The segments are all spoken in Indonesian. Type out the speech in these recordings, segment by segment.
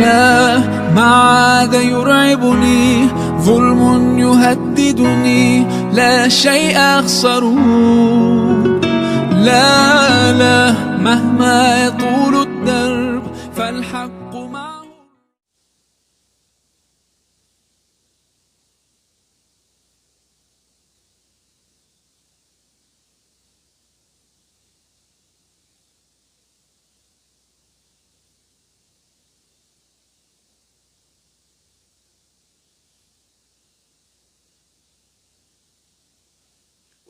لا ما عاد يرعبني ظلم يهددني لا شيء أخسره لا لا مهما يطول الدرب فالحق معه.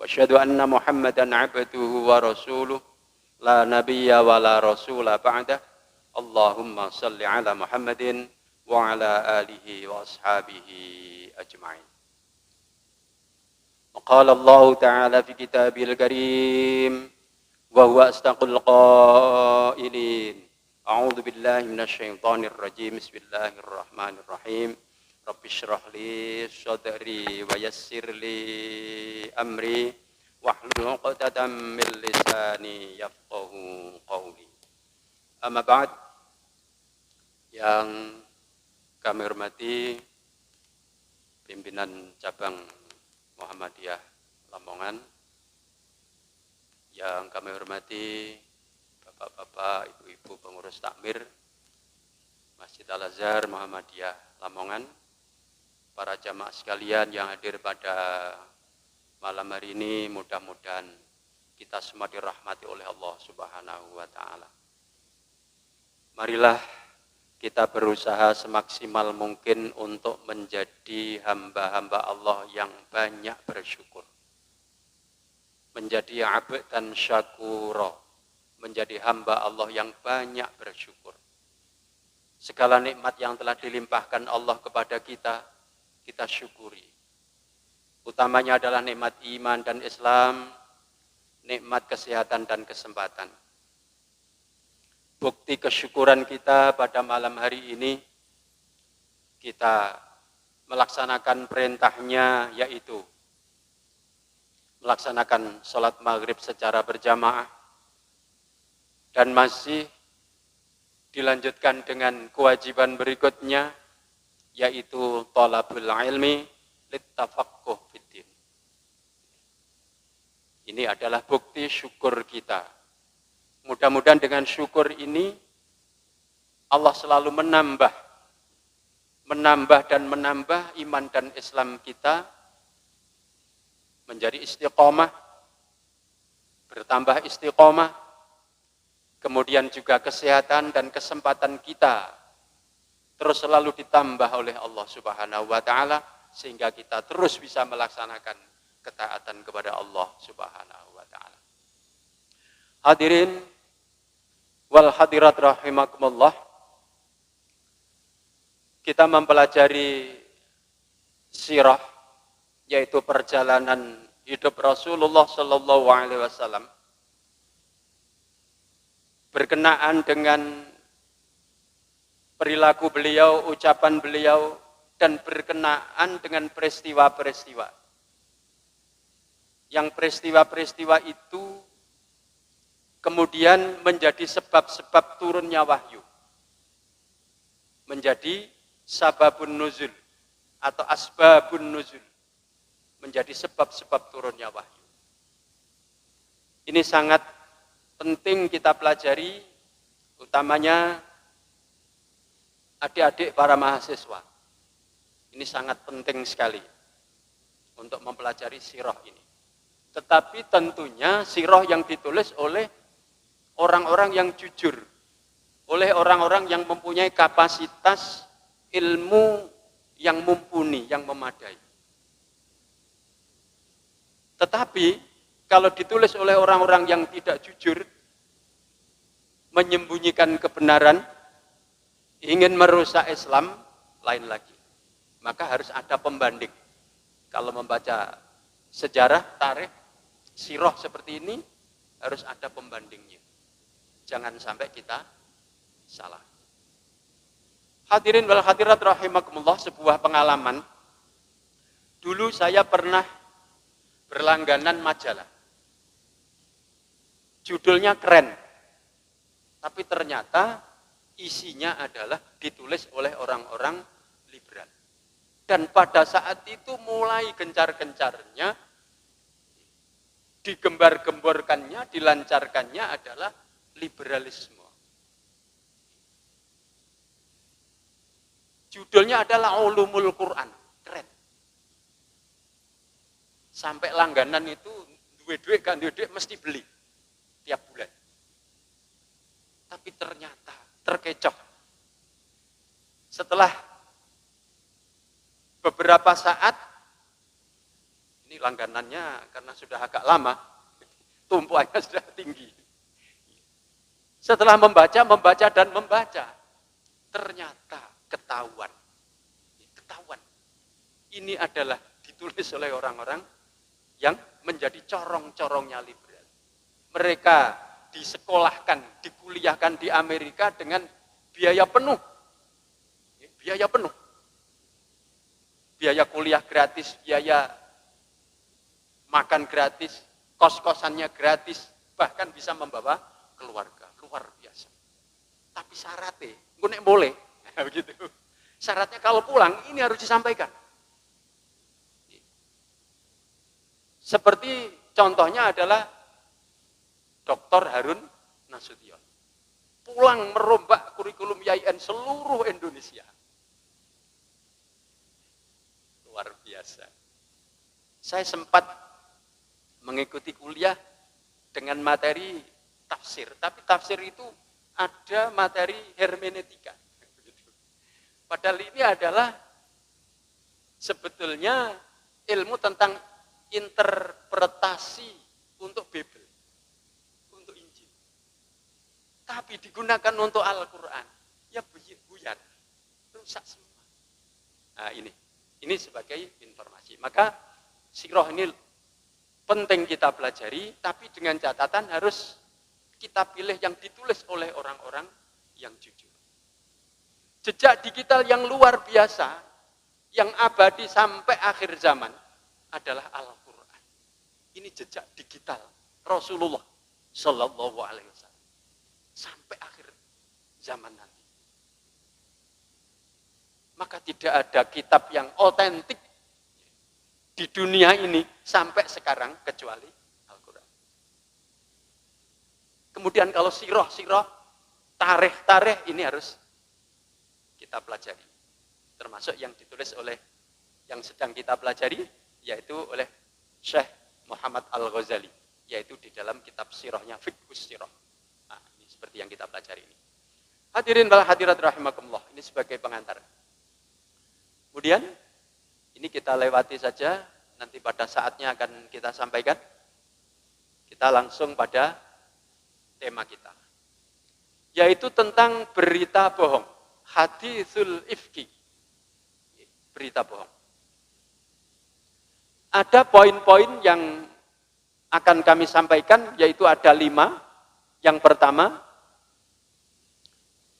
Asyhadu anna Muhammadan abduhu wa rasuluh la nabiyya wa la rasula ba'dah. Allahumma salli ala Muhammadin wa ala alihi wa ashabihi ajma'in. Qala Allah ta'ala fi kitabil karim wa huwa astaqul qailin. A'udzu billahi minasy syaithanir rajim. Bismillahirrahmanirrahim. Rabbi syrah li sadri wa yassir li amri wahlul 'uqdatam min lisani yafqahu qawli. Amma ba'd, yang kami hormati pimpinan cabang Muhammadiyah Lamongan, yang kami hormati bapak-bapak, ibu-ibu pengurus takmir Masjid Al-Azhar Muhammadiyah Lamongan, para jamaah sekalian yang hadir pada malam hari ini, mudah-mudahan kita semua dirahmati oleh Allah Subhanahu wa ta'ala. Marilah kita berusaha semaksimal mungkin untuk menjadi hamba-hamba Allah yang banyak bersyukur. Menjadi abdan syakura, menjadi hamba Allah yang banyak bersyukur. Segala nikmat yang telah dilimpahkan Allah kepada kita syukuri. Utamanya adalah nikmat iman dan Islam, nikmat kesehatan dan kesempatan. Bukti kesyukuran kita pada malam hari ini, kita melaksanakan perintahnya, yaitu melaksanakan sholat maghrib secara berjamaah, dan masih dilanjutkan dengan kewajiban berikutnya, yaitu thalabul ilmi littafaqquh fiddin. Ini adalah bukti syukur kita. Mudah-mudahan dengan syukur ini Allah selalu menambah dan menambah iman dan Islam kita menjadi istiqomah, bertambah istiqomah, kemudian juga kesehatan dan kesempatan kita terus selalu ditambah oleh Allah Subhanahu wa ta'ala, sehingga kita terus bisa melaksanakan ketaatan kepada Allah Subhanahu wa ta'ala. Hadirin wal hadirat rahimakumullah, kita mempelajari sirah, yaitu perjalanan hidup Rasulullah sallallahu alaihi wasallam, berkenaan dengan perilaku beliau, ucapan beliau, dan berkenaan dengan peristiwa-peristiwa. Yang peristiwa-peristiwa itu kemudian menjadi sebab-sebab turunnya wahyu. Menjadi sababun nuzul atau asbabun nuzul. Menjadi sebab-sebab turunnya wahyu. Ini sangat penting kita pelajari, utamanya adik-adik para mahasiswa. Ini sangat penting sekali untuk mempelajari sirah ini. Tetapi tentunya sirah yang ditulis oleh orang-orang yang jujur, oleh orang-orang yang mempunyai kapasitas ilmu yang mumpuni, yang memadai. Tetapi kalau ditulis oleh orang-orang yang tidak jujur, menyembunyikan kebenaran, ingin merusak Islam, lain lagi. Maka harus ada pembanding. Kalau membaca sejarah, tarikh, sirah seperti ini, harus ada pembandingnya. Jangan sampai kita salah. Hadirin wal hadirat rahimakumullah, sebuah pengalaman. Dulu saya pernah berlangganan majalah. Judulnya keren. Tapi ternyata isinya adalah ditulis oleh orang-orang liberal. Dan pada saat itu mulai gencar-gencarnya, digembar-gemborkannya, dilancarkannya adalah liberalisme. Judulnya adalah Ulumul Quran. Keren. Sampai langganan itu duit-duit kan duit mesti beli tiap bulan. Tapi ternyata terkecoh. Setelah beberapa saat, ini langganannya karena sudah agak lama, tumpuannya sudah tinggi. Setelah membaca dan membaca, ternyata ketahuan. Ini adalah ditulis oleh orang-orang yang menjadi corong-corongnya liberal. Mereka disekolahkan, dikuliahkan di Amerika dengan biaya penuh. Biaya kuliah gratis, biaya makan gratis, kos-kosannya gratis, bahkan bisa membawa keluarga. Luar biasa. Tapi syaratnya, nek boleh, begitu. Syaratnya kalau pulang, ini harus disampaikan. Seperti contohnya adalah Dr. Harun Nasution. Pulang merombak kurikulum YIN seluruh Indonesia. Luar biasa. Saya sempat mengikuti kuliah dengan materi tafsir. Tapi tafsir itu ada materi hermeneutika. Padahal ini adalah sebetulnya ilmu tentang interpretasi untuk Bible, untuk Injil. Tapi digunakan untuk Al-Quran, ya buyar, rusak semua. Nah ini sebagai informasi. Maka sirah ini penting kita pelajari, tapi dengan catatan harus kita pilih yang ditulis oleh orang-orang yang jujur. Jejak digital yang luar biasa, yang abadi sampai akhir zaman adalah Al-Quran. Ini jejak digital Rasulullah Sallallahu Alaihi Wasallam sampai akhir zaman nanti. Maka tidak ada kitab yang otentik di dunia ini sampai sekarang kecuali Al-Quran. Kemudian kalau sirah, tarikh ini harus kita pelajari. Termasuk yang ditulis oleh yang sedang kita pelajari, yaitu oleh Syekh Muhammad Al-Ghazali, yaitu di dalam kitab sirahnya Fiqhus Sirah. Nah, ini seperti yang kita pelajari ini. Hadirin wal hadirat rahimakumullah, ini sebagai pengantar. Kemudian ini kita lewati saja, nanti pada saatnya akan kita sampaikan. Kita langsung pada tema kita, yaitu tentang berita bohong. Haditsul ifki, berita bohong. Ada poin-poin yang akan kami sampaikan, yaitu ada 5. Yang pertama,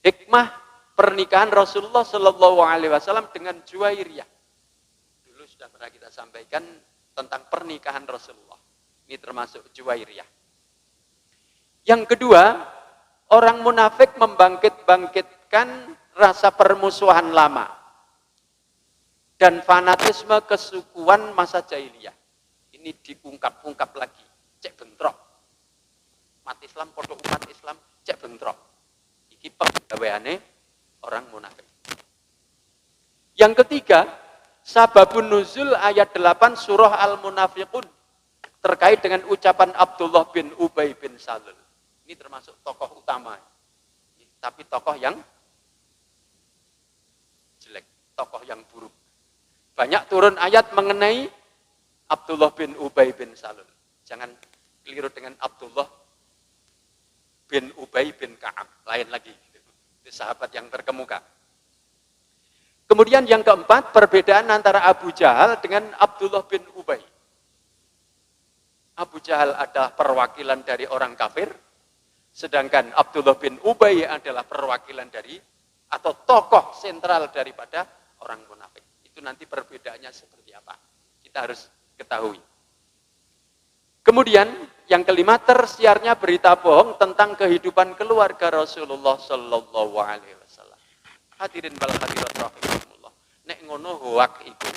hikmah pernikahan Rasulullah Sallallahu Alaihi Wasallam dengan Juwairiyah. Dulu sudah pernah kita sampaikan tentang pernikahan Rasulullah. Ini termasuk Juwairiyah. Yang kedua, orang munafik membangkit-bangkitkan rasa permusuhan lama dan fanatisme kesukuan masa jahiliyah. Ini diungkap-ungkap lagi, cek bentrok. Umat Islam, pondok umat Islam, cek bentrok. Iki penggaweane orang munafik. Yang ketiga, sababun nuzul ayat 8 surah Al-Munafiqun terkait dengan ucapan Abdullah bin Ubay bin Salul. Ini termasuk tokoh utama. Tapi tokoh yang jelek, tokoh yang buruk. Banyak turun ayat mengenai Abdullah bin Ubay bin Salul. Jangan keliru dengan Abdullah bin Ubay bin Ka'ab. Lain lagi. Itu sahabat yang terkemuka. Kemudian yang keempat, perbedaan antara Abu Jahal dengan Abdullah bin Ubay. Abu Jahal adalah perwakilan dari orang kafir, sedangkan Abdullah bin Ubay adalah perwakilan dari atau tokoh sentral daripada orang munafik. Itu nanti perbedaannya seperti apa. Kita harus ketahui. Kemudian yang kelima, tersiarnya berita bohong tentang kehidupan keluarga Rasulullah Sallallahu Alaihi Wasallam. Hadirin wal hadirat rahimahumullah. Nek ngono hoak iku.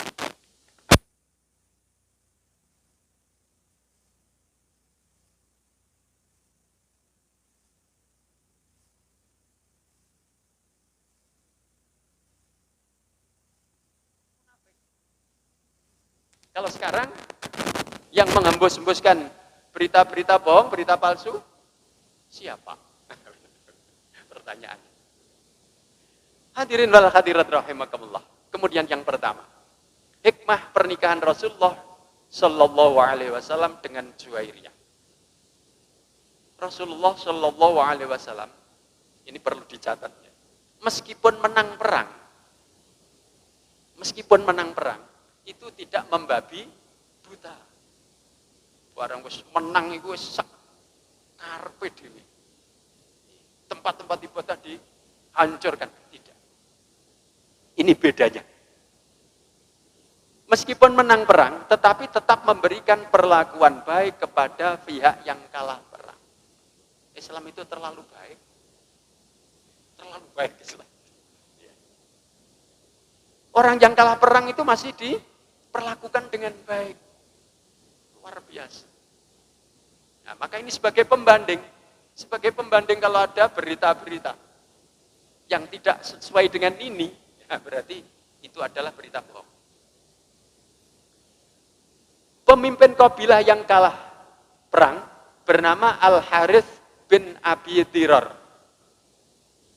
Kalau sekarang yang menghembus-hembuskan berita-berita bohong, berita palsu, siapa? Pertanyaan. Hadirin wal hadirat rahimakumullah. Kemudian yang pertama, hikmah pernikahan Rasulullah Sallallahu Alaihi Wasallam dengan Juwairiyah. Rasulullah Sallallahu Alaihi Wasallam, ini perlu dicatat, meskipun menang perang, itu tidak membabi buta. Barang wis menang iku wis sak karepe dhewe. Tempat-tempat ibadah dihancurkan, tidak. Ini bedanya. Meskipun menang perang, tetapi tetap memberikan perlakuan baik kepada pihak yang kalah perang. Islam itu terlalu baik. Terlalu baik Islam. Orang yang kalah perang itu masih diperlakukan dengan baik. Luar biasa. Nah, maka ini sebagai pembanding kalau ada berita-berita yang tidak sesuai dengan ini, ya berarti itu adalah berita bohong. Pemimpin kabilah yang kalah perang bernama Al-Harits bin Abi Dhirar.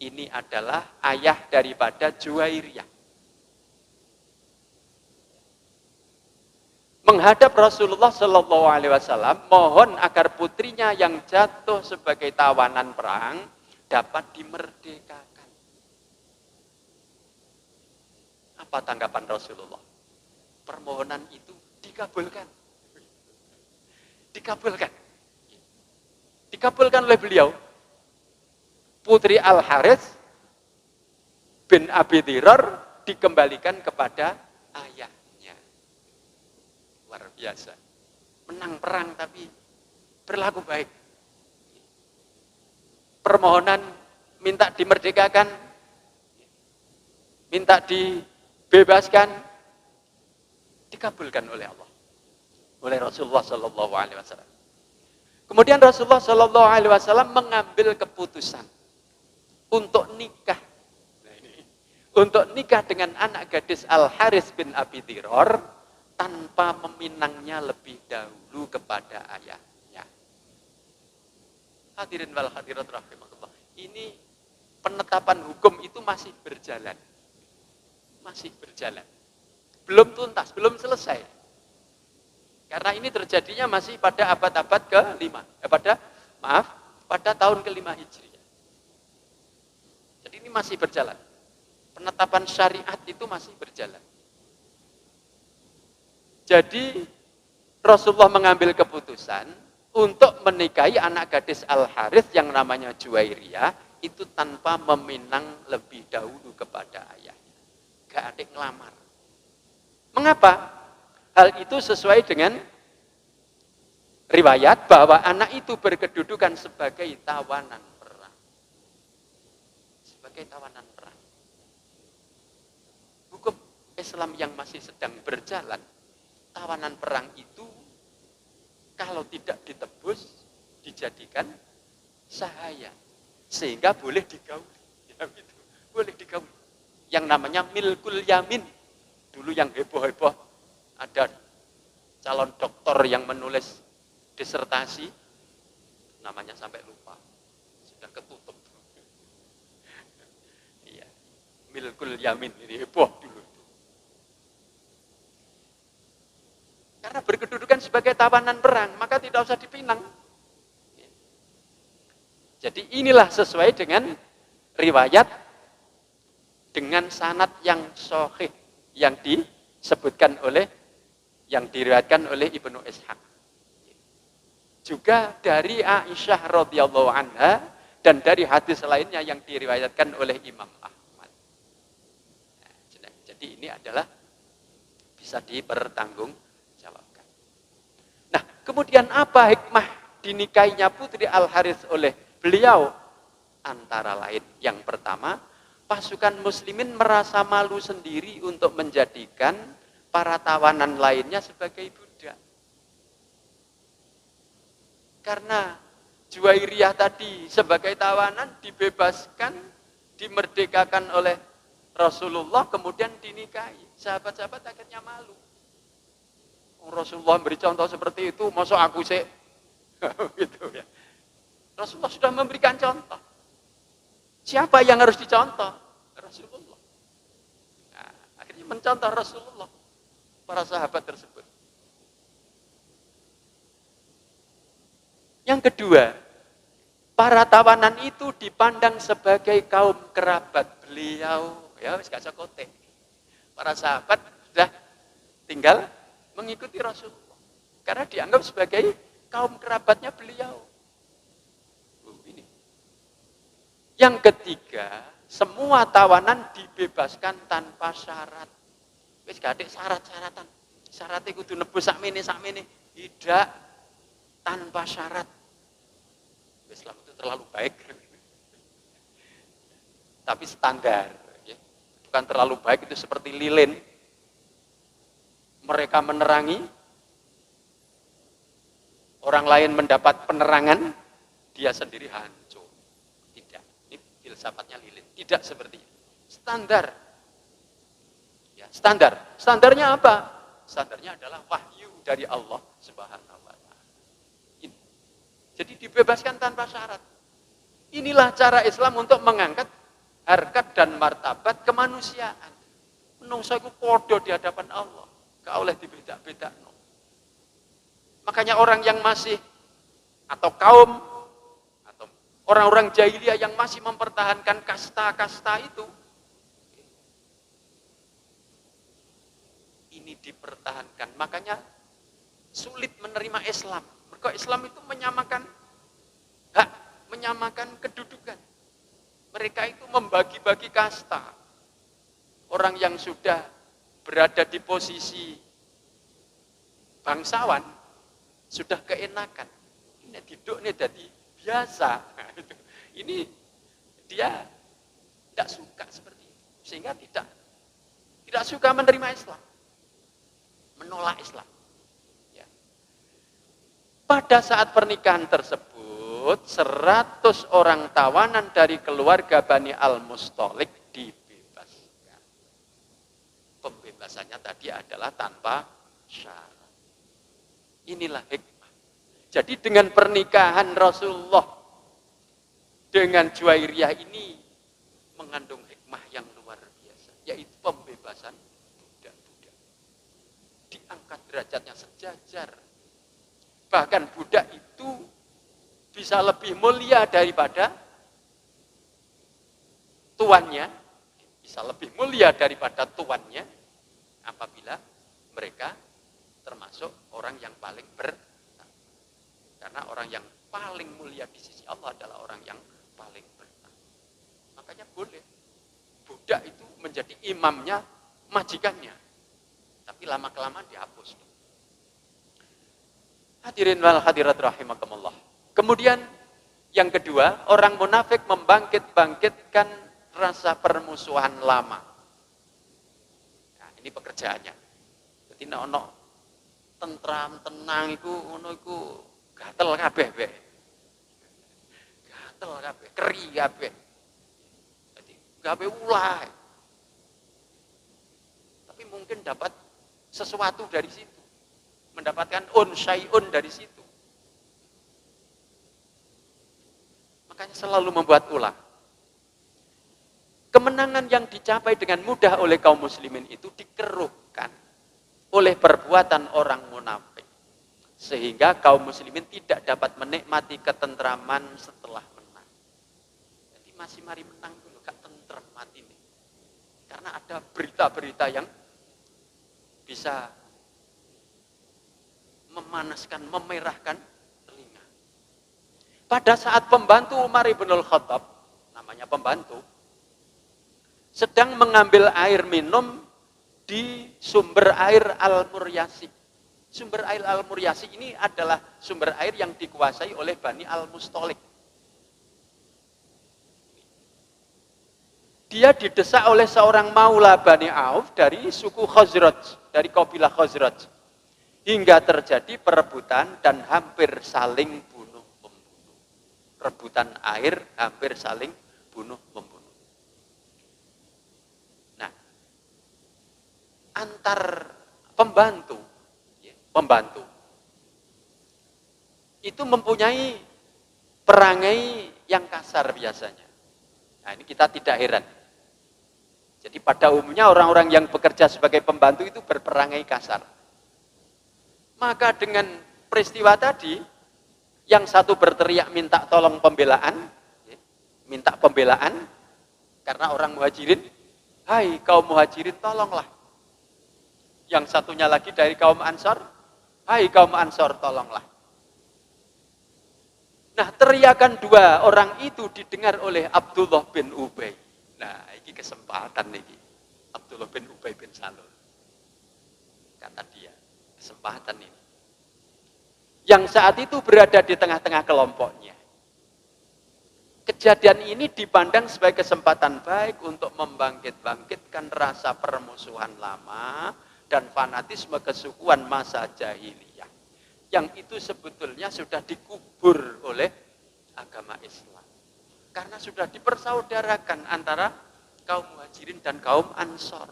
Ini adalah ayah daripada Juwairiyah. Menghadap Rasulullah Shallallahu Alaihi Wasallam, mohon agar putrinya yang jatuh sebagai tawanan perang dapat dimerdekakan. Apa tanggapan Rasulullah? Permohonan itu dikabulkan. Dikabulkan oleh beliau. Putri Al-Harits bin Abi Dhirar dikembalikan kepada ayah. Luar biasa. Menang perang tapi berlaku baik. Permohonan minta dimerdekakan, minta dibebaskan, dikabulkan oleh Allah, oleh Rasulullah Sallallahu Alaihi Wasallam. Kemudian Rasulullah Sallallahu Alaihi Wasallam mengambil keputusan untuk nikah, dengan anak gadis Al-Harits bin Abi Dhirar tanpa meminangnya lebih dahulu kepada ayahnya. Hadirin wal hadirat rahimahullah. Ini penetapan hukum itu masih berjalan. Belum tuntas, belum selesai. Karena ini terjadinya masih pada abad-abad ke-5. Pada tahun ke-5 Hijriah. Jadi ini masih berjalan. Penetapan syariat itu masih berjalan. Jadi Rasulullah mengambil keputusan untuk menikahi anak gadis Al-Harits yang namanya Juwairiyah itu tanpa meminang lebih dahulu kepada ayahnya. Gak ada ngelamar. Mengapa? Hal itu sesuai dengan riwayat bahwa anak itu berkedudukan sebagai tawanan perang. Hukum Islam yang masih sedang berjalan, tawanan perang itu kalau tidak ditebus dijadikan sahaya sehingga boleh digauli. Boleh digauli. Yang namanya milkul yamin. Dulu yang heboh-heboh ada calon doktor yang menulis disertasi, namanya sampai lupa, sudah ketutup. Iya, milkul yamin ini heboh dulu. Karena berkedudukan sebagai tawanan perang, maka tidak usah dipinang. Jadi inilah sesuai dengan riwayat dengan sanad yang sahih yang diriwayatkan oleh Ibnu Ishaq. Juga dari Aisyah radhiyallahu anha dan dari hadis lainnya yang diriwayatkan oleh Imam Ahmad. Jadi ini adalah bisa dipertanggung. Nah, kemudian apa hikmah dinikahinya Putri Al-Harits oleh beliau? Antara lain, yang pertama, pasukan muslimin merasa malu sendiri untuk menjadikan para tawanan lainnya sebagai budak. Karena Juwairiyah tadi sebagai tawanan dibebaskan, dimerdekakan oleh Rasulullah, kemudian dinikahi. Sahabat-sahabat akhirnya malu. Rasulullah memberi contoh seperti itu, masa aku sih? Gitu ya. Rasulullah sudah memberikan contoh. Siapa yang harus dicontoh? Rasulullah. Nah, akhirnya mencontoh Rasulullah, para sahabat tersebut. Yang kedua, para tawanan itu dipandang sebagai kaum kerabat beliau. Ya, wis gak kote. Para sahabat sudah tinggal mengikuti Rasulullah. Karena dianggap sebagai kaum kerabatnya beliau. Ini. Yang ketiga, semua tawanan dibebaskan tanpa syarat. Wis gak ada syarat-syaratan. Syaratnya kudu nebus sakmene. Tidak, tanpa syarat. Islam itu terlalu baik. Tapi standar. Ya. Bukan terlalu baik, itu seperti lilin. Mereka menerangi, orang lain mendapat penerangan, dia sendiri hancur. Tidak. Ini filsafatnya lilin. Tidak seperti itu. Standar. Ya, standar. Standarnya apa? Standarnya adalah wahyu dari Allah Subhanahu wa Ta'ala. Jadi dibebaskan tanpa syarat. Inilah cara Islam untuk mengangkat harkat dan martabat kemanusiaan. Menungso iku podo di hadapan Allah. Gak oleh dibeda-beda. Makanya orang yang masih atau kaum atau orang-orang jahiliyah yang masih mempertahankan kasta-kasta itu, ini dipertahankan. Makanya sulit menerima Islam. Mereka Islam itu menyamakan hak, menyamakan kedudukan. Mereka itu membagi-bagi kasta. Orang yang sudah berada di posisi bangsawan sudah keenakan. Ini duduknya jadi biasa. Ini dia tidak suka seperti itu, sehingga tidak suka menerima Islam, menolak Islam. Ya. Pada saat pernikahan tersebut, 100 orang tawanan dari keluarga Bani Al-Mustalik dibebaskan. Pembebasannya tadi adalah tanpa syarat. Inilah hikmah. Jadi dengan pernikahan Rasulullah dengan Juwairiyah ini mengandung hikmah yang luar biasa, yaitu pembebasan budak-budak. Diangkat derajatnya sejajar. Bahkan budak itu bisa lebih mulia daripada tuannya, bisa lebih mulia daripada tuannya apabila mereka termasuk orang yang paling bertakwa. Karena orang yang paling mulia di sisi Allah adalah orang yang paling bertakwa. Makanya boleh budak itu menjadi imamnya majikannya. Tapi lama-kelamaan dihapus. Hadirin wal hadirat rahimakumullah. Kemudian yang kedua, orang munafik membangkit-bangkitkan rasa permusuhan lama. Nah, ini pekerjaannya. Jadi ono tentram, tenang iku ngono iku gatel kabeh be. Gatel kabeh, keri kabeh. Jadi gawe ulah. Tapi mungkin dapat sesuatu dari situ. Mendapatkan syai'un dari situ. Makanya selalu membuat ulah. Kemenangan yang dicapai dengan mudah oleh kaum muslimin itu dikeruhkan oleh perbuatan orang munafik. Sehingga kaum muslimin tidak dapat menikmati ketentraman setelah menang. Jadi masih mari menang dulu, gak tentrem mati nih. Karena ada berita-berita yang bisa memanaskan, memerahkan telinga. Pada saat pembantu Umar ibn al-Khattab, namanya pembantu, sedang mengambil air minum di sumber air Al-Muryasi. Sumber air Al-Muryasi ini adalah sumber air yang dikuasai oleh Bani Al-Mustalik. Dia didesak oleh seorang maula Bani Auf dari suku Khazraj, dari kabilah Khazraj. Hingga terjadi perebutan dan hampir saling bunuh-membunuh. Rebutan air hampir saling bunuh-membunuh. Nah, antar pembantu itu mempunyai perangai yang kasar biasanya. Nah, ini kita tidak heran. Jadi pada umumnya orang-orang yang bekerja sebagai pembantu itu berperangai kasar. Maka dengan peristiwa tadi, yang satu berteriak minta tolong pembelaan, karena orang muhajirin, hai kaum muhajirin tolonglah. Yang satunya lagi dari kaum Ansor, hai kaum Ansor tolonglah. Nah, teriakan dua orang itu didengar oleh Abdullah bin Ubay. Nah, ini kesempatan nih. Abdullah bin Ubay bin Salul. Kata dia, kesempatan ini. Yang saat itu berada di tengah-tengah kelompoknya. Kejadian ini dipandang sebagai kesempatan baik untuk membangkit-bangkitkan rasa permusuhan lama dan fanatisme kesukuan masa jahiliyah. Yang itu sebetulnya sudah dikubur oleh agama Islam. Karena sudah dipersaudarakan antara kaum muhajirin dan kaum ansor.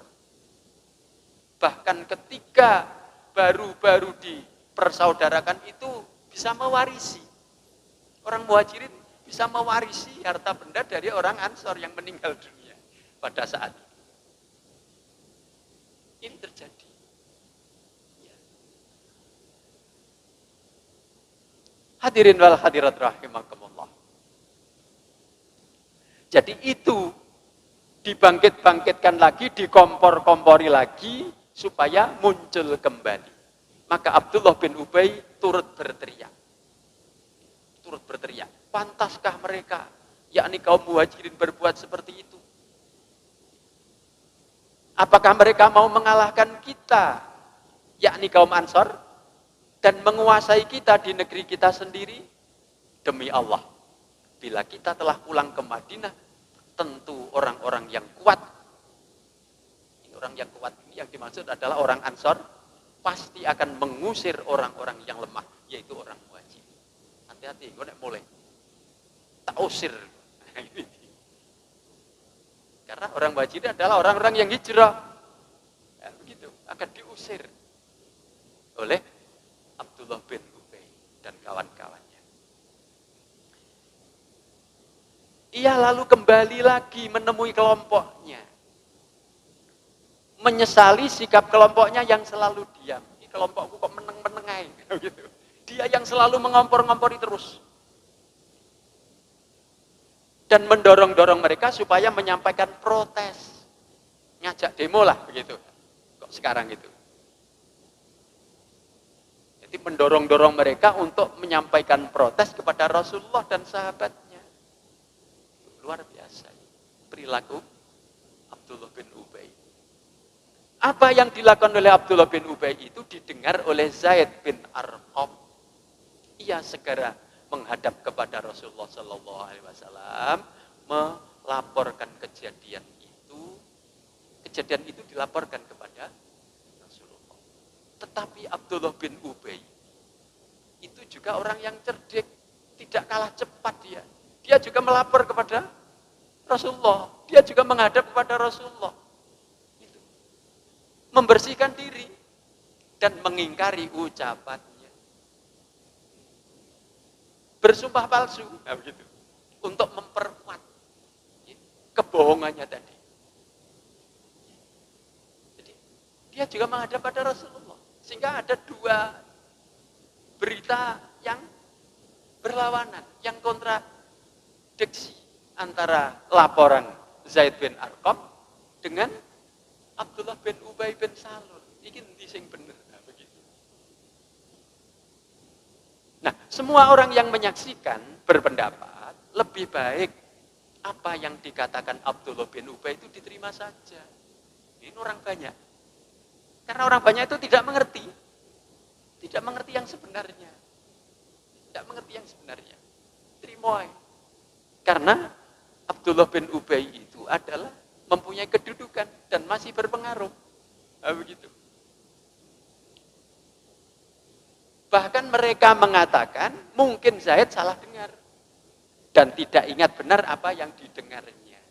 Bahkan ketika baru-baru dipersaudarakan itu bisa mewarisi. Orang muhajirin bisa mewarisi harta benda dari orang ansor yang meninggal dunia pada saat itu. Ini terjadi. Hadirin wal hadirat rahimakumullah. Jadi itu dibangkit-bangkitkan lagi, dikompor-kompori lagi supaya muncul kembali. Maka Abdullah bin Ubay turut berteriak. Pantaskah mereka, yakni kaum muhajirin berbuat seperti itu? Apakah mereka mau mengalahkan kita, yakni kaum Ansor, dan menguasai kita di negeri kita sendiri? Demi Allah, bila kita telah pulang ke Madinah, tentu orang-orang yang kuat, orang yang kuat ini yang dimaksud adalah orang Ansor, pasti akan mengusir orang-orang yang lemah, yaitu orang muhajir. Hati-hati, gue nek mulai tak usir. Karena orang muhajir adalah orang-orang yang hijrah, ya, begitu akan diusir oleh Abdullah bin Ubay dan kawan-kawannya. Ia lalu kembali lagi menemui kelompoknya. Menyesali sikap kelompoknya yang selalu diam. Ini kelompokku kok meneng-menengai gitu. Dia yang selalu mengompor-ngompori terus. Dan mendorong-dorong mereka supaya menyampaikan protes. Ngajak demo lah begitu. Kok sekarang gitu. Jadi mendorong-dorong mereka untuk menyampaikan protes kepada Rasulullah dan sahabatnya. Luar biasa. Perilaku Abdullah bin Ubay. Apa yang dilakukan oleh Abdullah bin Ubay itu didengar oleh Zaid bin Arqam. Ia segera menghadap kepada Rasulullah Sallallahu Alaihi Wasallam, melaporkan kejadian itu. Kejadian itu dilaporkan kepada Rasulullah. Tetapi Abdullah bin Ubay itu juga orang yang cerdik, tidak kalah cepat dia. Dia juga melapor kepada Rasulullah. Dia juga menghadap kepada Rasulullah. Itu. Membersihkan diri dan mengingkari ucapannya. Bersumpah palsu, nah begitu, untuk memperkuat kebohongannya tadi. Jadi dia juga menghadap pada Rasulullah, sehingga ada dua berita yang berlawanan, yang kontradiksi antara laporan Zaid bin Arqam dengan Abdullah bin Ubay bin Salul. Ini sing bener. Nah, semua orang yang menyaksikan berpendapat lebih baik apa yang dikatakan Abdullah bin Ubay itu diterima saja. Ini orang banyak. Karena orang banyak itu tidak mengerti. Tidak mengerti yang sebenarnya. Tidak mengerti yang sebenarnya. Terima. Karena Abdullah bin Ubay itu adalah mempunyai kedudukan dan masih berpengaruh. Nah, begitu. Bahkan mereka mengatakan mungkin Zaid salah dengar dan tidak ingat benar apa yang didengarnya.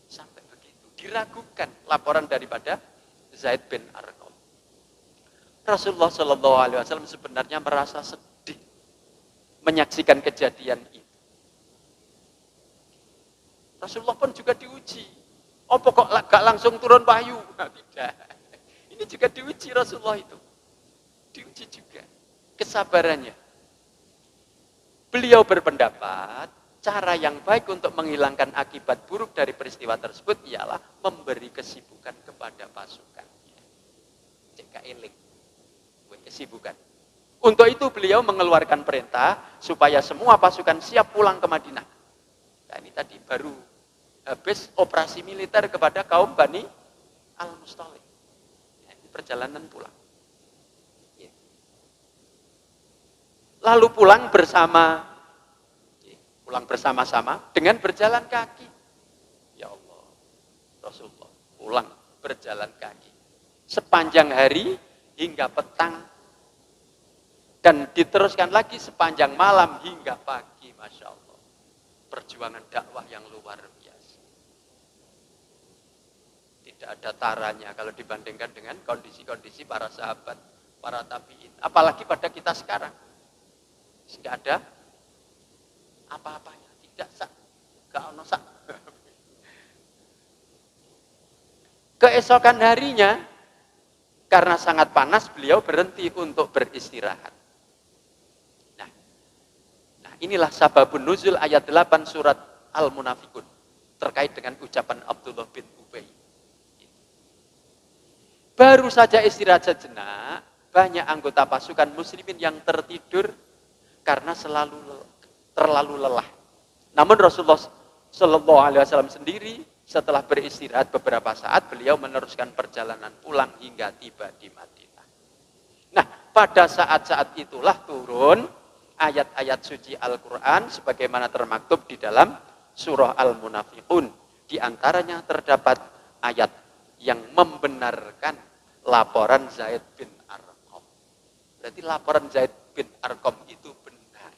Sampai begitu. Diragukan laporan daripada Zaid bin Arqam. Rasulullah Shallallahu Alaihi Wasallam sebenarnya merasa sedih menyaksikan kejadian itu. Rasulullah pun juga diuji. Oh pokok gak langsung turun wahyu? Nah, tidak. Ini juga diuji Rasulullah itu. Diuji juga kesabarannya. Beliau berpendapat cara yang baik untuk menghilangkan akibat buruk dari peristiwa tersebut ialah memberi kesibukan kepada pasukannya. Cek eling. Kesibukan. Untuk itu beliau mengeluarkan perintah supaya semua pasukan siap pulang ke Madinah. Nah, ini tadi baru habis operasi militer kepada kaum Bani Al-Mustalik. Ya, ini perjalanan pulang. Ya. Lalu pulang bersama-sama dengan berjalan kaki. Ya Allah, Rasulullah pulang berjalan kaki sepanjang hari hingga petang dan diteruskan lagi sepanjang malam hingga pagi. Masya Allah. Perjuangan dakwah yang luar biasa. Tidak ada taranya kalau dibandingkan dengan kondisi-kondisi para sahabat, para tabi'in. Apalagi pada kita sekarang. Tidak ada apa-apanya. Tidak sak. Gak ono sak. Keesokan harinya, karena sangat panas, beliau berhenti untuk beristirahat. Inilah sababun nuzul ayat 8 surat Al-Munafikun terkait dengan ucapan Abdullah bin Ubay. Baru saja istirahat sejenak, banyak anggota pasukan muslimin yang tertidur karena terlalu lelah. Namun Rasulullah Shallallahu Alaihi Wasallam sendiri setelah beristirahat beberapa saat, beliau meneruskan perjalanan pulang hingga tiba di Madinah. Nah, pada saat-saat itulah turun ayat-ayat suci Al-Quran sebagaimana termaktub di dalam surah Al-Munafiqun. Di antaranya terdapat ayat yang membenarkan laporan Zaid bin Arqam. Berarti laporan Zaid bin Arqam itu benar.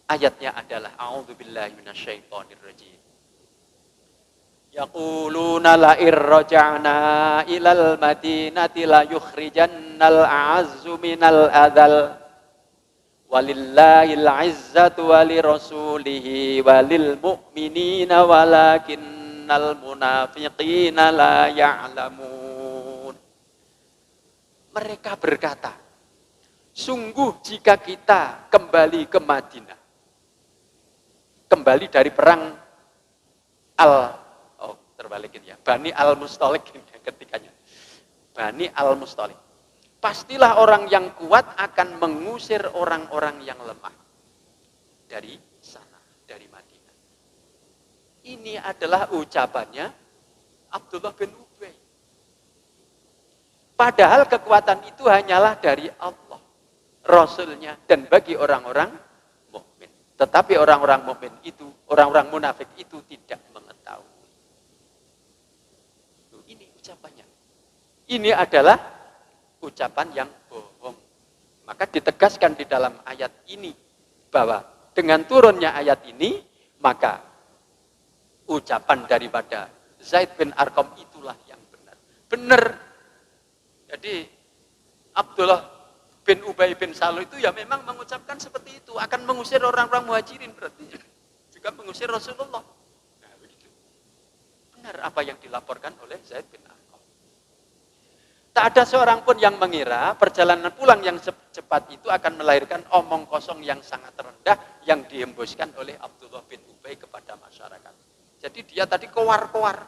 Ayatnya adalah A'udzubillahi minasyaitonirrajim. Yaquluna la irraja'na ilal madinati la yukhrijannal a'azzu minal adzal. Walillahil izzatu walirasulihi walil mu'minina walakinnal munafiqina la ya'lamun. Mereka berkata, sungguh jika kita kembali ke Madinah, kembali dari perang Bani Al-Mustalik ketikanya. Bani Al-Mustalik. Pastilah orang yang kuat akan mengusir orang-orang yang lemah dari sana, dari Madinah. Ini adalah ucapannya Abdullah bin Ubay. Padahal kekuatan itu hanyalah dari Allah, Rasulnya, dan bagi orang-orang mukmin. Tetapi orang-orang mukmin itu, orang-orang munafik itu tidak mengetahui. Ini ucapannya. Ini adalah ucapan yang bohong. Maka ditegaskan di dalam ayat ini bahwa dengan turunnya ayat ini, maka ucapan daripada Zaid bin Arqam itulah yang benar. Benar. Jadi Abdullah bin Ubay bin Salul itu ya memang mengucapkan seperti itu, akan mengusir orang-orang muhajirin, berarti juga mengusir Rasulullah. Nah, begitu. Benar apa yang dilaporkan oleh Zaid bin Arqam. Tak ada seorang pun yang mengira perjalanan pulang yang cepat itu akan melahirkan omong kosong yang sangat rendah yang dihembuskan oleh Abdullah bin Ubay kepada masyarakat. Jadi dia tadi kowar-kowar.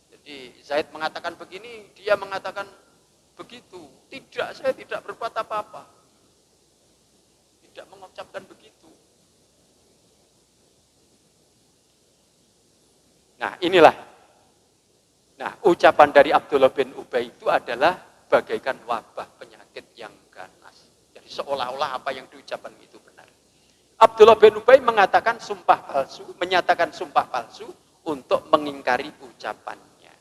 Jadi Zaid mengatakan begini, dia mengatakan begitu. Tidak, saya tidak berbuat apa-apa. Tidak mengucapkan begitu. Nah, inilah. Nah, ucapan dari Abdullah bin Ubay itu adalah bagaikan wabah penyakit yang ganas. Jadi seolah-olah apa yang diucapkan itu benar. Abdullah bin Ubay mengatakan sumpah palsu, menyatakan sumpah palsu untuk mengingkari ucapannya.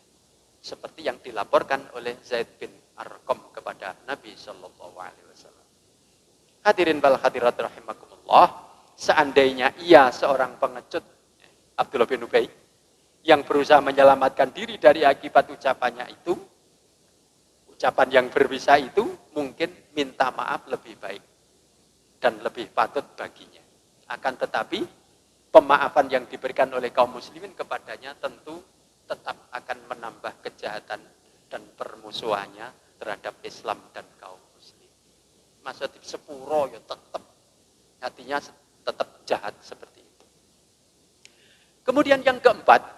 Seperti yang dilaporkan oleh Zaid bin Arqam kepada Nabi Shallallahu Alaihi Wasallam. Hadirin wal hadirat rahimakumullah, seandainya ia seorang pengecut, Abdullah bin Ubay, yang berusaha menyelamatkan diri dari akibat ucapannya itu, ucapan yang berbisa itu, mungkin minta maaf lebih baik dan lebih patut baginya. Akan tetapi, pemaafan yang diberikan oleh kaum muslimin kepadanya tentu tetap akan menambah kejahatan dan permusuhannya terhadap Islam dan kaum muslim. Maksudnya sepuro ya tetap, hatinya tetap jahat seperti itu. Kemudian yang keempat,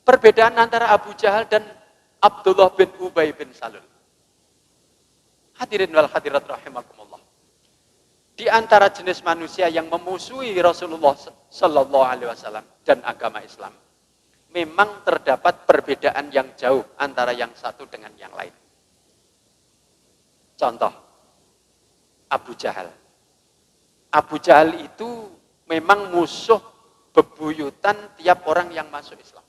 perbedaan antara Abu Jahal dan Abdullah bin Ubay bin Salul. Hadirin wal hadirat rahimakumullah. Di antara jenis manusia yang memusuhi Rasulullah Sallallahu Alaihi Wasallam dan agama Islam, memang terdapat perbedaan yang jauh antara yang satu dengan yang lain. Contoh, Abu Jahal. Abu Jahal itu memang musuh bebuyutan tiap orang yang masuk Islam.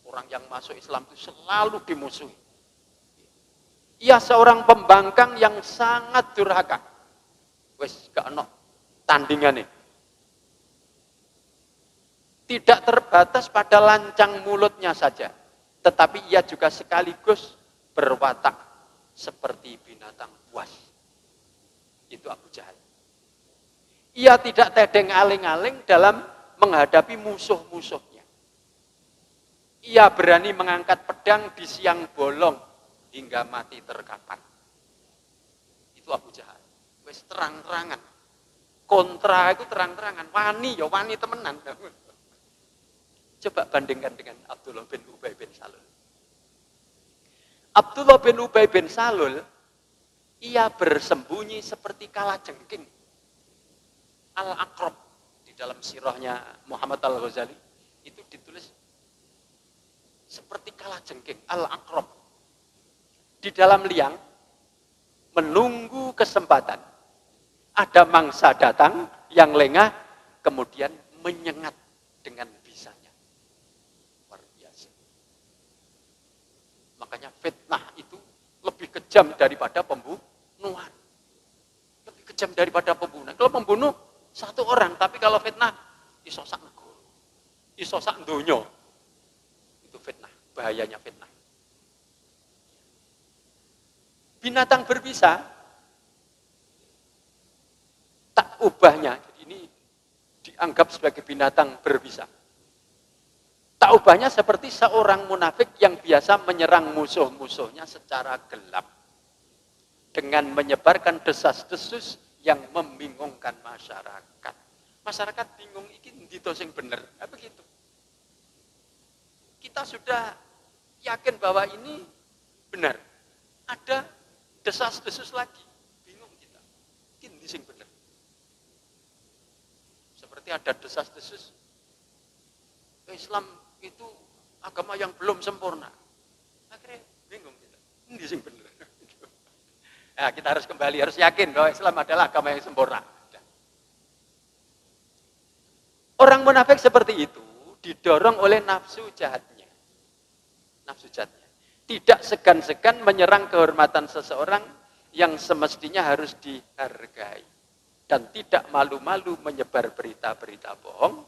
Orang yang masuk Islam itu selalu dimusuhi. Ia seorang pembangkang yang sangat durhaka. Wes gak ono tandingannya. Tidak terbatas pada lancang mulutnya saja, tetapi ia juga sekaligus berwatak seperti binatang buas. Itu Abu Jahal. Ia tidak tedeng aling-aling dalam menghadapi musuh-musuhnya. Ia berani mengangkat pedang di siang bolong hingga mati terkapar. Itu Abu Jahal. Wes terang-terangan. Kontra itu terang-terangan. Wani ya wani temenan. Coba bandingkan dengan Abdullah bin Ubay bin Salul. Abdullah bin Ubay bin Salul, ia bersembunyi seperti kalajengking. Al-Aqrab di dalam sirahnya Muhammad Al-Ghazali itu ditulis seperti kalajengking, Al-Aqrab. Di dalam liang, menunggu kesempatan. Ada mangsa datang yang lengah, kemudian menyengat dengan bisanya. Luar biasa. Makanya fitnah itu lebih kejam daripada pembunuhan. Lebih kejam daripada pembunuhan. Kalau pembunuh, satu orang. Tapi kalau fitnah, iso sak negara. Iso sak donya. Itu fitnah, bahayanya fitnah. Binatang berbisa, tak ubahnya, jadi ini dianggap sebagai binatang berbisa. Tak ubahnya seperti seorang munafik yang biasa menyerang musuh-musuhnya secara gelap. Dengan menyebarkan desas-desus yang membingungkan masyarakat. Masyarakat bingung, ini dito sing bener, begitu. Kita sudah yakin bahwa ini benar. Ada desas-desus lagi. Bingung kita. Ini sing benar. Seperti ada desas-desus. Islam itu agama yang belum sempurna. Akhirnya bingung kita. Ini sing benar. Nah, kita harus kembali, harus yakin bahwa Islam adalah agama yang sempurna. Orang munafik seperti itu didorong oleh nafsu jahatnya. Nafsu jahatnya. Tidak segan-segan menyerang kehormatan seseorang yang semestinya harus dihargai. Dan tidak malu-malu menyebar berita-berita bohong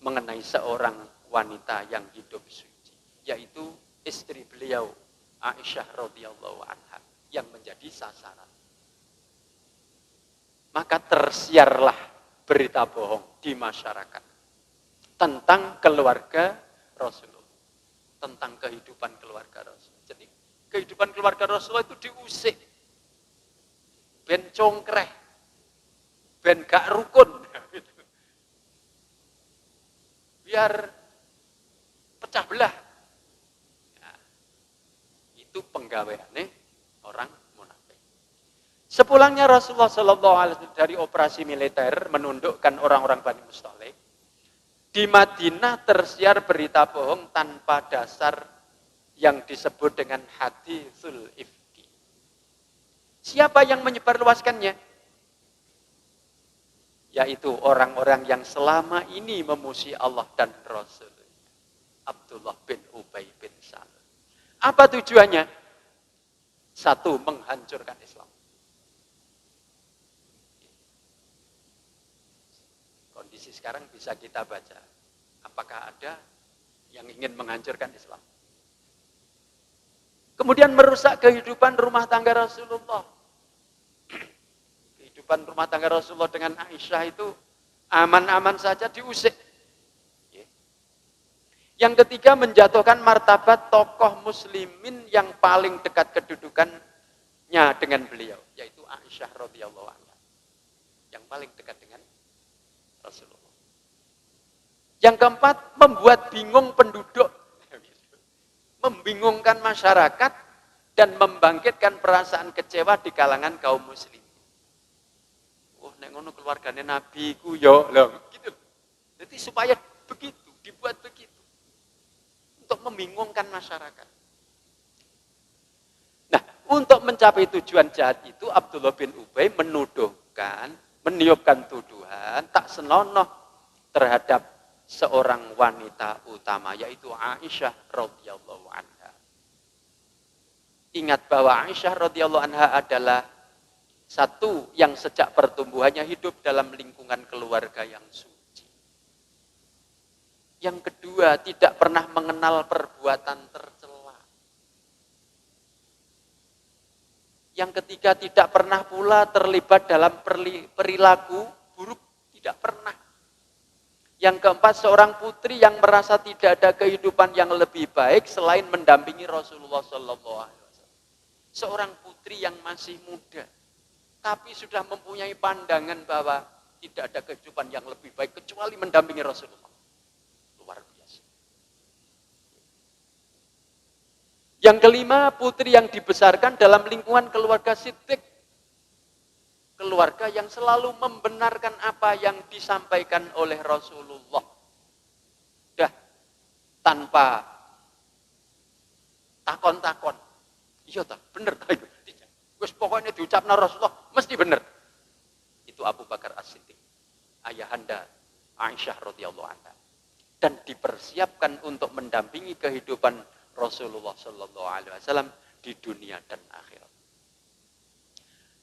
mengenai seorang wanita yang hidup suci. Yaitu istri beliau, Aisyah radhiyallahu anha, yang menjadi sasaran. Maka tersiarlah berita bohong di masyarakat tentang keluarga Rasulullah, tentang kehidupan keluarga Rasulullah. Jadi kehidupan keluarga Rasulullah itu diusik, ben congkreh, ben gak rukun, biar pecah belah. Nah, itu penggaweane orang munafik. Sepulangnya Rasulullah Shallallahu Alaihi Wasallam dari operasi militer menundukkan orang-orang Bani Mustalik, di Madinah tersiar berita bohong tanpa dasar yang disebut dengan haditsul ifki. Siapa yang menyebarluaskannya? Yaitu orang-orang yang selama ini memuji Allah dan Rasul. Abdullah bin Ubay bin Salul. Apa tujuannya? Satu, menghancurkan Islam. Kondisi sekarang bisa kita baca. Apakah ada yang ingin menghancurkan Islam? Kemudian merusak kehidupan rumah tangga Rasulullah. Kehidupan rumah tangga Rasulullah dengan Aisyah itu aman-aman saja diusik. Yang ketiga, menjatuhkan martabat tokoh muslimin yang paling dekat kedudukannya dengan beliau, yaitu Aisyah radhiyallahu anha. Yang paling dekat dengan Rasulullah. Yang keempat, membuat bingung penduduk, membingungkan masyarakat dan membangkitkan perasaan kecewa di kalangan kaum muslim. Oh, nek ngono keluargane Nabi ku yo lho, gitu. Jadi supaya begitu, dibuat begitu. Untuk membingungkan masyarakat. Nah, untuk mencapai tujuan jahat itu, Abdullah bin Ubay meniupkan tuduhan tak senonoh terhadap seorang wanita utama, yaitu Aisyah radhiyallahu anha. Ingat bahwa Aisyah radhiyallahu anha adalah satu yang sejak pertumbuhannya hidup dalam lingkungan keluarga yang suci. Yang kedua, tidak pernah mengenal perbuatan tercela. Yang ketiga, tidak pernah pula terlibat dalam perilaku buruk, tidak pernah. Yang keempat, seorang putri yang merasa tidak ada kehidupan yang lebih baik selain mendampingi Rasulullah SAW. Seorang putri yang masih muda, tapi sudah mempunyai pandangan bahwa tidak ada kehidupan yang lebih baik kecuali mendampingi Rasulullah. Luar biasa. Yang kelima, putri yang dibesarkan dalam lingkungan keluarga Siddiq. Keluarga yang selalu membenarkan apa yang disampaikan oleh Rasulullah. Dah, tanpa takon-takon. Iya tak, bener tak itu. Wes pokoknya diucapna Rasulullah, mesti bener. Itu Abu Bakar As-Siddiq, ayahanda Aisyah radhiyallahu anha. Dan dipersiapkan untuk mendampingi kehidupan Rasulullah sallallahu alaihi wasallam di dunia dan akhirat.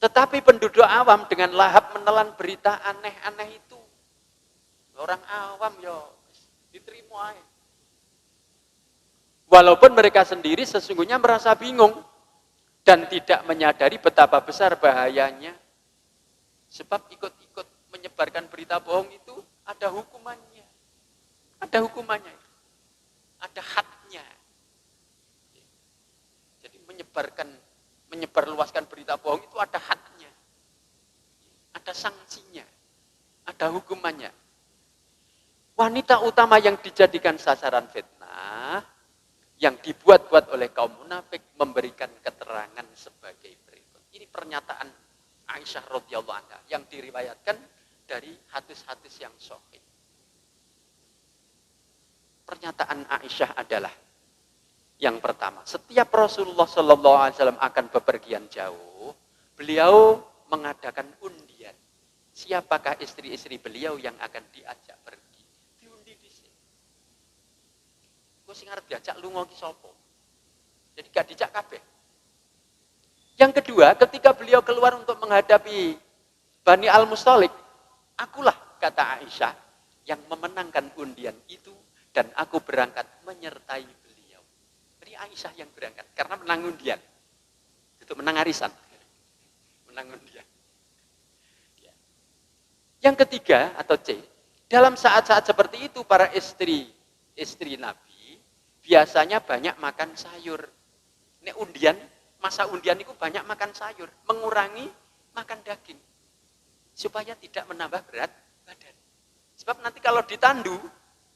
Tetapi penduduk awam dengan lahap menelan berita aneh-aneh itu. Orang awam ya diterima aja. Walaupun mereka sendiri sesungguhnya merasa bingung dan tidak menyadari betapa besar bahayanya. Sebab ikut-ikut menyebarkan berita bohong itu ada hukumannya. Ada hukumannya. Ada hadnya. Jadi menyebarluaskan berita bohong itu ada hadnya. Ada sanksinya. Ada hukumannya. Wanita utama yang dijadikan sasaran fitnah, yang dibuat-buat oleh kaum munafik, memberikan keterangan sebagai berikut. Ini pernyataan Aisyah radhiyallahu anha yang diriwayatkan dari hadis-hadis yang sahih. Pernyataan Aisyah adalah yang pertama, setiap Rasulullah sallallahu alaihi wasallam akan bepergian jauh, beliau mengadakan undian. Siapakah istri-istri beliau yang akan diajak pergi? Diundi dhisik. Kok sing arep diajak lunga ki sapa? Jadi gak dijak kabeh. Yang kedua, ketika beliau keluar untuk menghadapi Bani Al-Mustalik, akulah, kata Aisyah, yang memenangkan undian itu dan aku berangkat menyertai beliau. Jadi Aisyah yang berangkat karena menang undian. Itu menang arisan. Menang undian. Yang ketiga atau C, dalam saat-saat seperti itu para istri Nabi biasanya banyak makan sayur. Nek undian, masa undian itu banyak makan sayur, mengurangi makan daging supaya tidak menambah berat badan. Sebab nanti kalau ditandu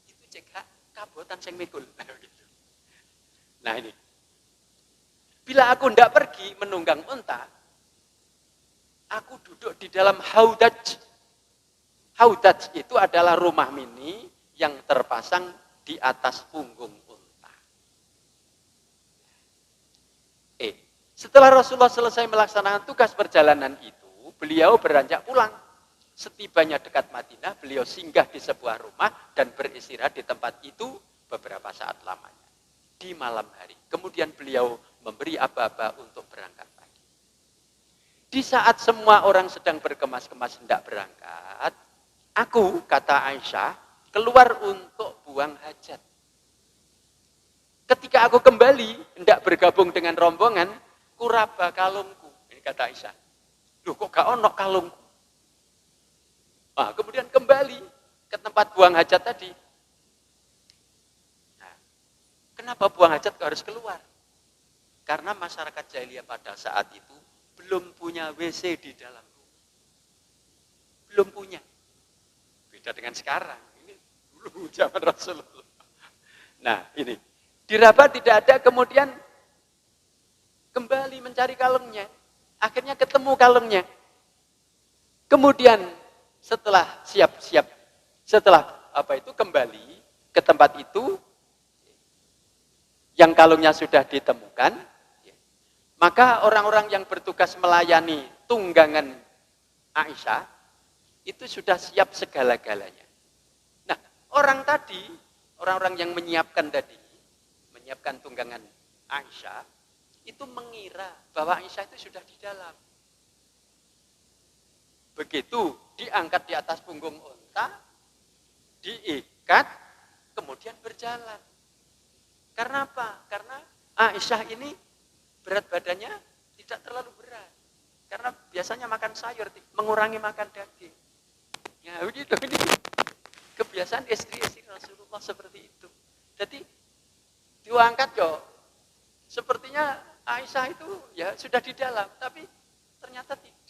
itu cekak kabotan sing mikul. Nah ini. Bila aku ndak pergi menunggang unta, aku duduk di dalam haudaj. Haudaj itu adalah rumah mini yang terpasang di atas punggung unta. Setelah Rasulullah selesai melaksanakan tugas perjalanan itu, beliau beranjak pulang. Setibanya dekat Madinah, beliau singgah di sebuah rumah dan beristirahat di tempat itu beberapa saat lamanya. Di malam hari. Kemudian beliau memberi aba-aba untuk berangkat pagi. Di saat semua orang sedang berkemas-kemas hendak berangkat, aku, kata Aisyah, keluar untuk buang hajat. Ketika aku kembali, hendak bergabung dengan rombongan, kuraba kalungku. Ini kata Aisyah. Loh kok gak ono kalungku? Nah, kemudian kembali ke tempat buang hajat tadi. Nah, kenapa buang hajat harus keluar? Karena masyarakat jahiliyah pada saat itu belum punya WC di dalam rumah. Belum punya. Beda dengan sekarang. Ini dulu zaman Rasulullah. Nah, ini. Diraba tidak ada, kemudian kembali mencari kalungnya. Akhirnya ketemu kalungnya. Kemudian setelah siap-siap, setelah kembali ke tempat itu, yang kalungnya sudah ditemukan, maka orang-orang yang bertugas melayani tunggangan Aisyah, itu sudah siap segala-galanya. Nah, orang-orang yang menyiapkan tunggangan Aisyah, itu mengira bahwa Aisyah itu sudah di dalam. Begitu diangkat di atas punggung unta, diikat, kemudian berjalan. Karena apa? Karena Aisyah ini berat badannya tidak terlalu berat. Karena biasanya makan sayur, mengurangi makan daging. Ya begitu, ini kebiasaan istri-istri Rasulullah seperti itu. Jadi diangkat yo, sepertinya Aisyah itu ya sudah di dalam, tapi ternyata tidak.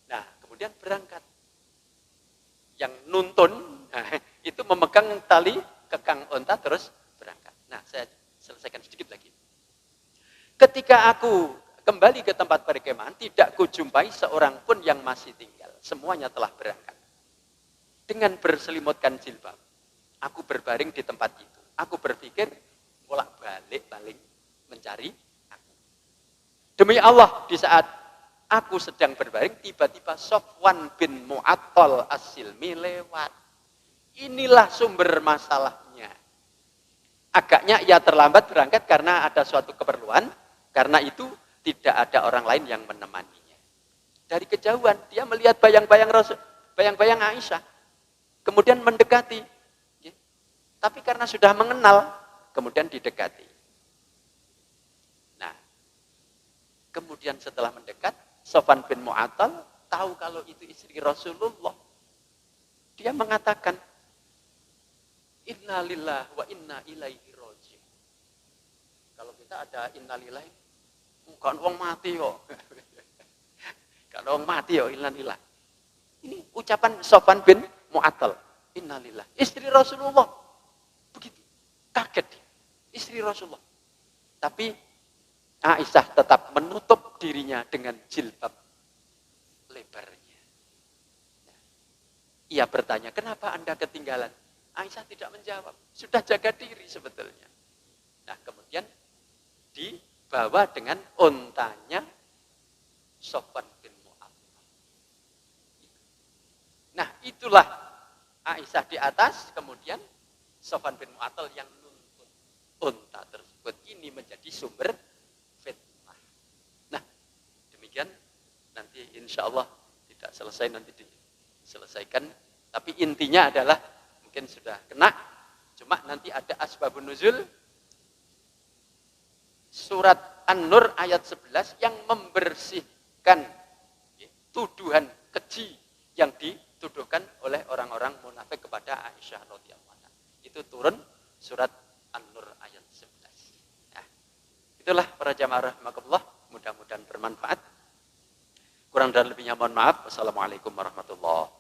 Nah, kemudian berangkat. Yang nuntun, itu memegang tali kekang unta terus berangkat. Nah, saya selesaikan sedikit lagi. Ketika aku kembali ke tempat perkemahan, tidak kujumpai seorang pun yang masih tinggal. Semuanya telah berangkat. Dengan berselimutkan jilbab, aku berbaring di tempat itu. Aku berpikir, bolak-balik mencari aku. Demi Allah, di saat aku sedang berbaring, tiba-tiba Sofwan bin Mu'attal As-Silmi lewat. Inilah sumber masalahnya. Agaknya ia terlambat berangkat karena ada suatu keperluan, karena itu tidak ada orang lain yang menemaninya. Dari kejauhan, dia melihat bayang-bayang Aisyah, kemudian mendekati. Tapi karena sudah mengenal, kemudian didekati. Nah, kemudian setelah mendekat, Sofwan bin Mu'attal tahu kalau itu istri Rasulullah. Dia mengatakan, Inna lillah wa inna ilaihi raji'un. Kalau kita ada inna lillahi, bukan orang mati kok. Kalau orang mati kok inna lillah. Ini ucapan Sofwan bin Mu'attal. Inna lillah. Istri Rasulullah. Begitu. Kaget dia. Istri Rasulullah. Tapi Aisyah tetap menutup dirinya dengan jilbab lebarnya. Ia bertanya, kenapa Anda ketinggalan? Aisyah tidak menjawab, sudah jaga diri sebetulnya. Nah, kemudian dibawa dengan untanya Sofwan bin Mu'attal. Nah, itulah Aisyah di atas, kemudian Sofwan bin Mu'attal yang nuntun unta tersebut. Ini menjadi sumber fitnah. Nah, demikian nanti insya Allah tidak selesai, nanti diselesaikan. Tapi intinya adalah mungkin sudah kena, cuma nanti ada asbabun nuzul surat An-Nur ayat 11 yang membersihkan tuduhan keji yang dituduhkan oleh orang-orang munafik kepada Aisyah radhiyallahu anha. Itu turun surat An-Nur ayat 11. Nah, itulah para jamaah rahimakumullah, mudah-mudahan bermanfaat. Kurang dan lebihnya mohon maaf. Wassalamualaikum warahmatullahi wabarakatuh.